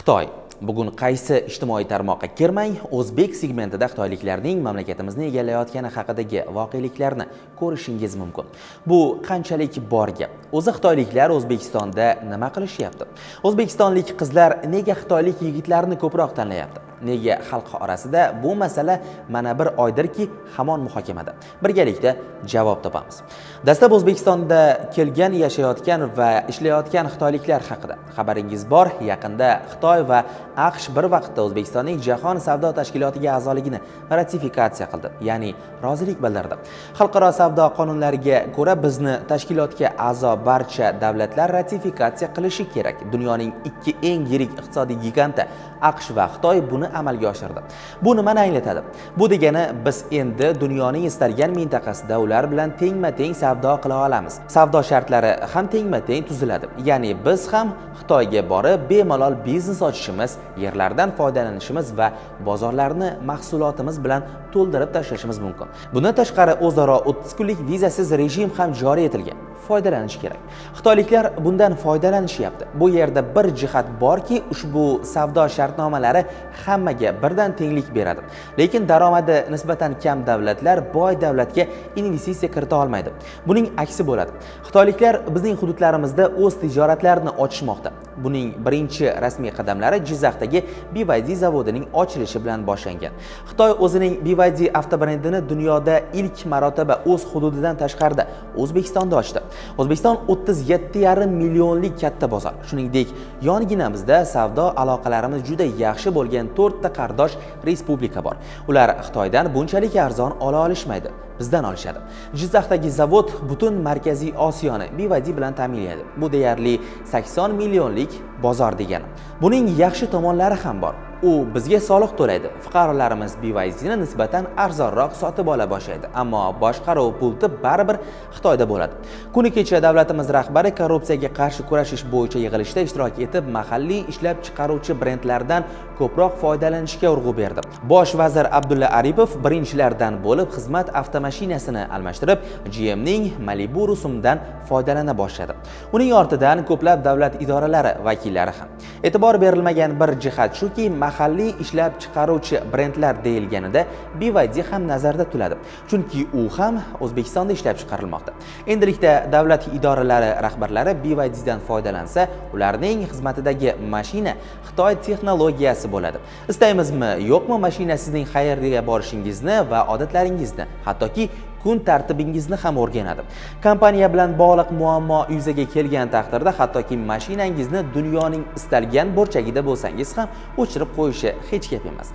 Xitoy bugun qaysi ijtimoiy tarmoqqa kirmang, o'zbek segmentida xitoyliklarning mamlakatimizni egallayotgani haqidagi voqeliklarni ko'rishingiz mumkin. Bu qanchalik bor gap? O'zi xitoyliklar O'zbekistonda nima qilishyapti? O'zbekistonlik qizlar nega xitoylik yigitlarni ko'proq tanlayapti? Nega xalq orasida bu masala mana bir oydirki hamon muhokamada? Birgalikda javob topamiz. Dastlab O'zbekistonda kelgan, yashayotgan va ishlayotgan xitoyliklar haqida xabaringiz bor. Yaqinda Xitoy va AQSh bir vaqtda O'zbekistonning Jahon savdo tashkilotiga a'zoligini ratifikatsiya qildi, ya'ni rozilik bildirdi. Xalqaro savdo qonunlariga ko'ra bizni tashkilotga a'zo barcha davlatlar ratifikatsiya qilishi kerak. Dunyoning ikki eng yirik iqtisodiy giganti AQSh va Xitoy buni amalga oshirdi. Bu nimani anglatadi? Bu degani biz endi dunyoning istalgan mintaqasida ular bilan tengma-teng savdo qila olamiz. Savdo shartlari ham tengma-teng tuziladi. Ya'ni biz ham Xitoyga borib bemalol biznes ochishimiz, yerlardan foydalanishimiz va bozorlarni mahsulotimiz bilan to'ldirib tashlashimiz mumkin. Bundan tashqari o'zaro 30 kunlik vizasiz rejim ham joriy etilgan. Foydalanish kerak. Xitoyliklar bundan foydalanishyapti. Bu yerda bir jihat borki, ushbu savdo shartnomalari hammaga birdan tenglik beradi. Lekin daromadi nisbatan kam davlatlar boy davlatga investitsiya kirita olmaydi. Buning aksi bo'ladi. Xitoyliklar bizning hududlarimizda o'z tijoratlarini ochishmoqda. Buning birinchi rasmiy qadamlari Jizzaxdagi BYD zavodining ochilishi bilan boshlangan. Xitoy o'zining BYD avtobrendini dunyoda ilk marotaba o'z hududidan tashqarida O'zbekistonda ochdi. O'zbekiston 37,5 millionlik katta bozor. Shuningdek, yonginamizda savdo aloqalarimiz juda yaxshi bo'lgan 4 ta qardosh respublika bor. Ular Xitoydan bunchalik arzon ola olishmaydi. Bizdan olishadi. Jizzaxdagi zavod butun Markaziy Osiyoni BYD bilan ta'minlaydi. Bu deyarli 80 millionlik bozor degani. Buning yaxshi tomonlari ham bor. U bizga soliq to'laydi. Fuqarolarimiz BYDni nisbatan arzonroq sotib ola boshlaydi. Ammo boshqaruv pulti baribir Xitoyda bo'ladi. Kuni kecha davlatimiz rahbari korrupsiyaga qarshi kurashish bo'yicha yig'ilishda ishtirok etib, mahalliy ishlab chiqaruvchi brendlardan ko'proq foydalanishga urg'u berdi. Bosh vazir Abdulla Aripov birinchilardan bo'lib xizmat avtomashinasini almashtirib, GMning Malibu rusumidan foydalana boshladi. Uning ortidan ko'plab davlat idoralari vakillari ham. E'tibor berilmagan bir jihat shuki, mahalliy ishlab chiqaruvchi brendlar deyilganida BYD ham nazarda tutiladi. Chunki u ham O'zbekistonda ishlab chiqarilmoqda. Endilikda davlat idoralari rahbarlari BYDdan foydalansa, ularning xizmatidagi mashina Xitoy texnologiyasi bo'ladi. Istaymizmi, yo'qmi, mashina sizning qayerga borishingizni va odatlaringizni, hattoki kun tartibingizni ham o'rganadi. Kompaniya bilan bog'liq muammo yuzaga kelgan taqdirda hattoki mashinangizni dunyoning istalgan burchagida bo'lsangiz ham o'chirib qo'yishi hech gap emas.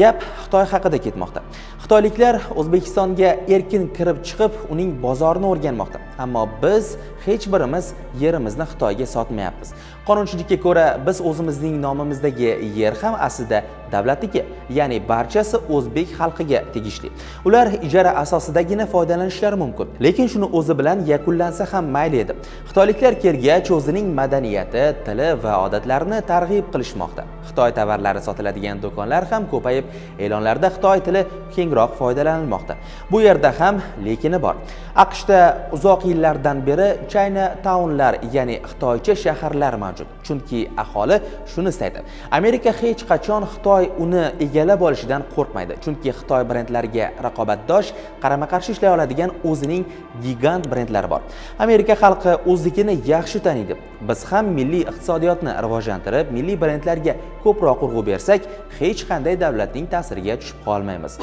Gap Xitoy haqida ketmoqda. Xitoyliklar O'zbekistonga erkin kirib chiqib, uning bozorini o'rganmoqda. Ammo biz hech birimiz yerimizni Xitoyga sotmayapmiz. Qonunchilikka ko'ra biz o'zimizning nomimizdagi yer ham aslida davlatniki, ya'ni barchasi o'zbek xalqiga tegishli. Ular ijara asosidagina foydalanishlari mumkin. Lekin shuni o'zi bilan yakunlansa ham mayli edi. Xitoyliklar kelgach o'zining madaniyati, tili va odatlarini targ'ib qilishmoqda. Xitoy tovarlari sotiladigan do'konlar ham ko'payib, e'lonlarda Xitoy tili kengroq foydalanilmoqda. Bu yerda ham lekini bor. AQShda uzoq yillardan beri China Townlar, ya'ni Xitoycha shaharlar mavjud. Chunki aholi shuni istaydi. Amerika hech qachon Xitoy uni egallab olishidan qo'rqmaydi. Chunki Xitoy brendlariga raqobatdosh, qarama-qarshi ishlay oladigan o'zining gigant brendlari bor. Amerika xalqi o'zligini yaxshi taniydi. Biz ham milliy iqtisodiyotni rivojlantirib, milliy brendlarga ko'proq urg'u bersak, hech qanday davlatning ta'siriga tushib qolmaymiz.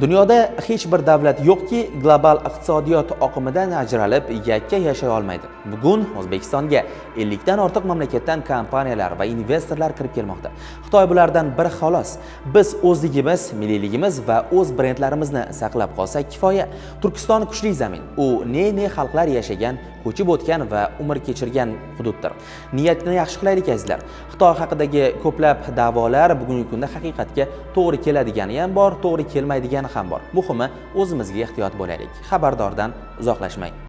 Dunyoda hech bir davlat yo'qki, global iqtisodiyot oqimidan ajralib yakka yashay olmaydi. Bugun O'zbekistonga 50 dan ortiq mamlakatdan kompaniyalar va investorlar kirib kelmoqda. Xitoy bulardan biri xolos. Biz o'zligimiz, milliyligimiz va o'z brendlarimizni saqlab qolsak kifoya. Turkiston kuchli zamin. U ne xalqlar yashagan, ko'chib o'tgan va umr kechirgan hududdir. Niyatni yaxshi qilaylik azizlar. Xitoy haqidagi ko'plab da'volar bugungi kunda haqiqatga to'g'ri keladigani ham bor, to'g'ri kelmaydigani ham bor. Muhimi o'zimizga ehtiyot bo'laylik. Xabardordan uzoqlashmang.